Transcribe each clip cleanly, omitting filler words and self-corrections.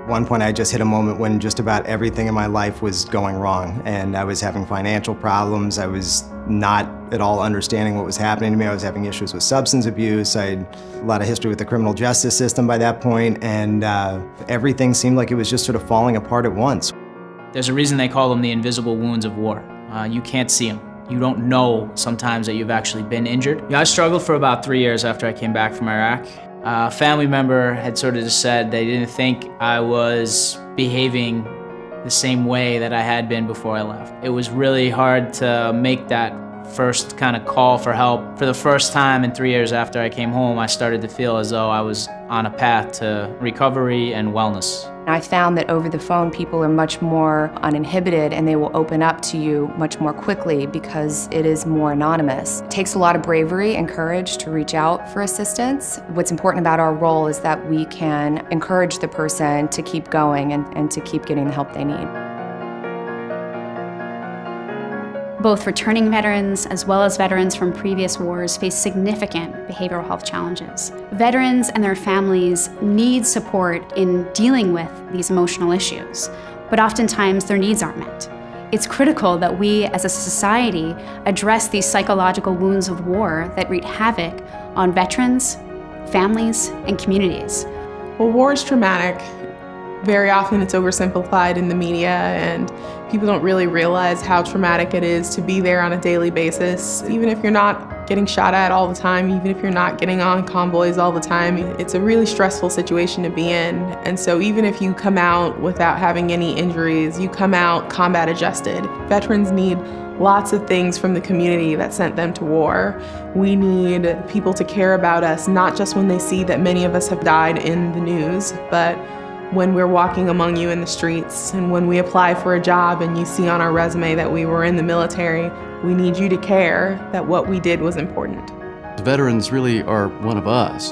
At one point I just hit a moment when just about everything in my life was going wrong, and I was having financial problems. I was not at all understanding what was happening to me. I was having issues with substance abuse. I had a lot of history with the criminal justice system by that point, and everything seemed like it was just sort of falling apart at once. There's a reason they call them the invisible wounds of war. You can't see them. You don't know sometimes that you've actually been injured. I struggled for about 3 years after I came back from Iraq. A family member had sort of just said they didn't think I was behaving the same way that I had been before I left. It was really hard to make that first kind of call for help. For the first time in 3 years after I came home, I started to feel as though I was on a path to recovery and wellness. I found that over the phone, people are much more uninhibited and they will open up to you much more quickly because it is more anonymous. It takes a lot of bravery and courage to reach out for assistance. What's important about our role is that we can encourage the person to keep going and to keep getting the help they need. Both returning veterans as well as veterans from previous wars face significant behavioral health challenges. Veterans and their families need support in dealing with these emotional issues, but oftentimes their needs aren't met. It's critical that we as a society address these psychological wounds of war that wreak havoc on veterans, families, and communities. Well, war is traumatic. Very often it's oversimplified in the media and people don't really realize how traumatic it is to be there on a daily basis. Even if you're not getting shot at all the time, even if you're not getting on convoys all the time, it's a really stressful situation to be in. And so even if you come out without having any injuries, you come out combat adjusted. Veterans need lots of things from the community that sent them to war. We need people to care about us, not just when they see that many of us have died in the news, but when we're walking among you in the streets and when we apply for a job and you see on our resume that we were in the military, we need you to care that what we did was important. Veterans really are one of us.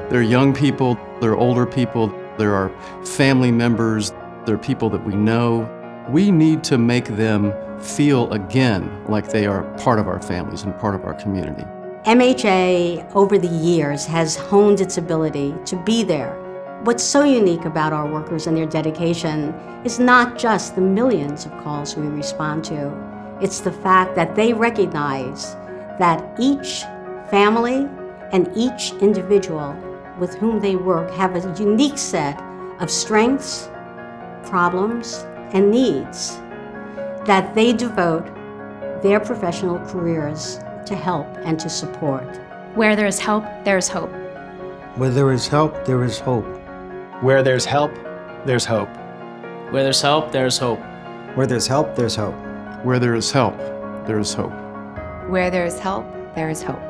They're young people, they're older people, there are family members, they're people that we know. We need to make them feel again like they are part of our families and part of our community. MHA over the years has honed its ability to be there. What's so unique about our workers and their dedication is not just the millions of calls we respond to. It's the fact that they recognize that each family and each individual with whom they work have a unique set of strengths, problems, and needs that they devote their professional careers to help and to support. Where there is help, there is hope. Where there is help, there is hope. Where there's help, there's hope. Where there's help, there's hope. Where there's help, there's hope. Where there is help, there is hope. Where there is help, there is hope.